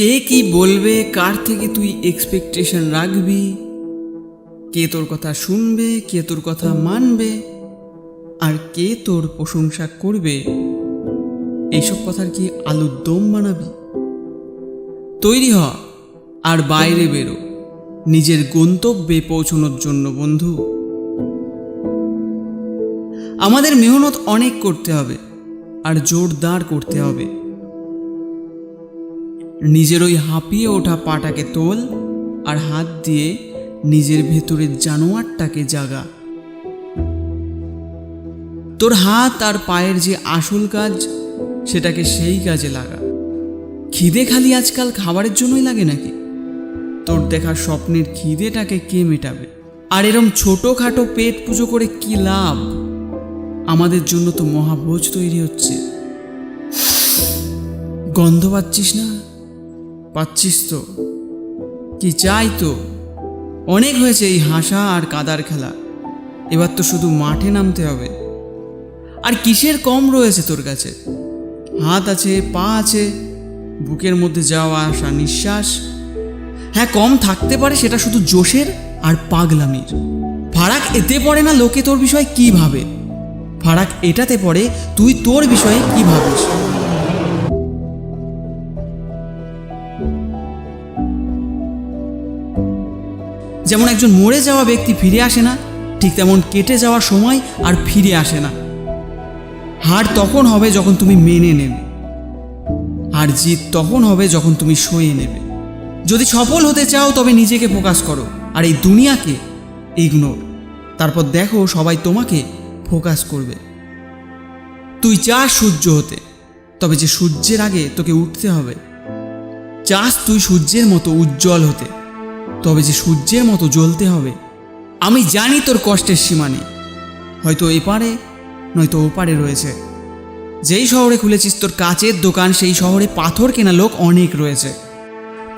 কে কি বলবে, কার থেকে তুই এক্সপেকটেশন রাখবি, কে তোর কথা শুনবে, কে তোর কথা মানবে, আর কে তোর প্রশংসা করবে, এইসব কথার কি আলুর দম বানাবি? তৈরি হ আর বাইরে বেরো নিজের গন্তব্যে পৌঁছানোর জন্য। বন্ধু, আমাদের মেহনত অনেক করতে হবে আর জোরদার করতে হবে। নিজের ওই হাঁপিয়ে ওঠা পাটাকে তোল আর হাত দিয়ে নিজের ভেতরের জানোয়ারটাকে জাগা। তোর হাত আর পায়ের যে আসল কাজ, সেটাকে সেই কাজে লাগা। খিদে খালি আজকাল খাবারের জন্যই লাগে নাকি? তোর দেখা স্বপ্নের খিদেটাকে কে মেটাবে? আর এরম ছোটোখাটো পেট পুজো করে কি লাভ? আমাদের জন্য তো মহাভোজ তৈরি হচ্ছে। গন্ধ পাচ্ছিস না? পাচ্ছিস তো? কি চাই তো? অনেক হয়েছে এই হাসা আর কাদার খেলা, এবার তো শুধু মাঠে নামতে হবে। আর কিসের কম রয়েছে তোর কাছে? হাত আছে, পা আছে, বুকের মধ্যে যাওয়া আসা নিঃশ্বাস। হ্যাঁ, কম থাকতে পারে, সেটা শুধু জোশের আর পাগলামির। ফারাক এতে পড়ে না লোকে তোর বিষয়ে কি ভাবে, ফারাক এটাতে পড়ে তুই তোর বিষয়ে কি ভাবিস। যেমন একজন মরে যাওয়া ব্যক্তি ফিরে আসে না, ঠিক তেমন কেটে যাওয়ার সময় আর ফিরে আসে না। হার তখন হবে যখন তুমি মেনে নেবে, আর জিত তখন হবে যখন তুমি সয়ে নেবে। যদি সফল হতে চাও তবে নিজেকে ফোকাস করো আর এই দুনিয়াকে ইগনোর। তারপর দেখো সবাই তোমাকে ফোকাস করবে। তুই চাস সূর্য হতে, তবে যে সূর্যের আগে তোকে উঠতে হবে। চাস তুই সূর্যের মতো উজ্জ্বল হতে, তবে যে সূর্যের মতো জ্বলতে হবে। আমি জানি তোর কষ্টের সীমা নেই, হয়তো এপারে নয়তো ওপারে রয়েছে। যেই শহরে খুলেছিস তোর কাচের দোকান, সেই শহরে পাথর কেনা লোক অনেক রয়েছে।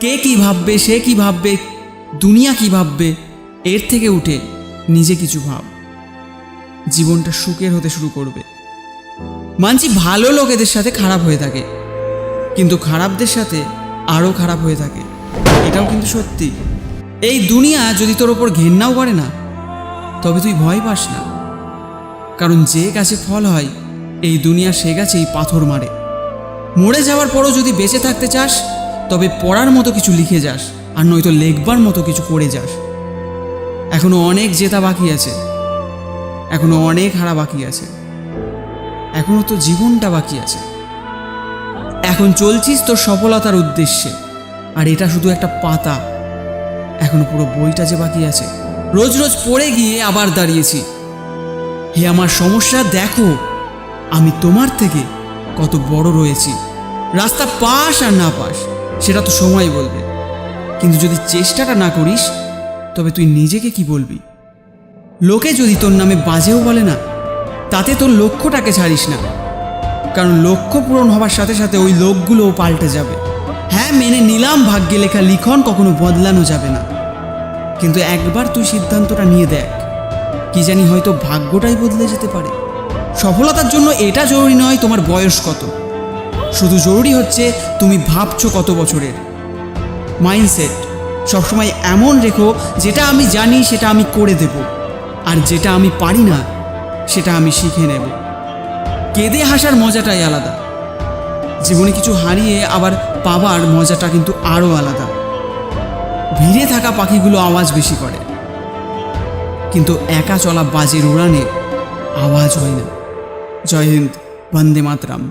কে কি ভাববে, সে কি ভাববে, দুনিয়া কি ভাববে, এর থেকে উঠে নিজে কিছু ভাব। জীবনটা সুখের হতে শুরু করবে। মানছি ভালো লোকেদের সাথে খারাপ হয়ে থাকে, কিন্তু খারাপদের সাথে আরও খারাপ হয়ে থাকে, এটাও কিন্তু সত্যি। এই দুনিয়া যদি তোর ওপর ঘেন্নাও করে না, তবে তুই ভয় পাস না, কারণ যে গাছে ফল হয় এই দুনিয়া সে গাছেই পাথর মারে। মরে যাওয়ার পরও যদি বেঁচে থাকতে চাস, তবে পড়ার মতো কিছু লিখে যাস, আর নয়তো লেখবার মতো কিছু করে যাস। এখনো অনেক জেতা বাকি আছে, এখনো অনেক হারা বাকি আছে, এখনো তো জীবনটা বাকি আছে। এখন চলছিস তোর সফলতার উদ্দেশ্যে, আর এটা শুধু একটা পাতা, এখনো পুরো বইটা যে বাকি আছে। রোজ রোজ পড়ে গিয়ে আবার দাঁড়িয়েছি। হে আমার সমস্যা, দেখো আমি তোমার থেকে কত বড় রয়েছি। রাস্তা পাস আর না পাস সেটা তো সময় বলবে, কিন্তু যদি চেষ্টাটা না করিস তবে তুই নিজেকে কি বলবি? লোকে যদি তোর নামে বাজেও বলে না, তাতে তোর লক্ষ্যটাকে ছাড়িস না, কারণ লক্ষ্য পূরণ হবার সাথে সাথে ওই লোকগুলোও পাল্টে যাবে। হ্যাঁ, মেনে নিলাম ভাগ্যে লেখা লিখন কখনো বদলানো যাবে না, কিন্তু একবার তুই সিদ্ধান্তটা নিয়ে দেখ, কি জানি হয়তো ভাগ্যটাই বদলে যেতে পারে। সফলতার জন্য এটা জরুরি নয় তোমার বয়স কত, শুধু জরুরি হচ্ছে তুমি ভাবছো কত বছরের। মাইন্ডসেট সবসময় এমন রেখো, যেটা আমি জানি সেটা আমি করে দেব, আর যেটা আমি পারি না সেটা আমি শিখে নেব। কেঁদে হাসার মজাটাই আলাদা, জীবনে কিছু হারিয়ে আবার পাবার মজাটা কিন্তু আরও আলাদা। ভিড়ে থাকা পাখিগুলো আওয়াজ বেশি করে, কিন্তু একা চলা বাজের উড়ানে আওয়াজ হয় না। জয় হিন্দ, বন্দে মাতরম।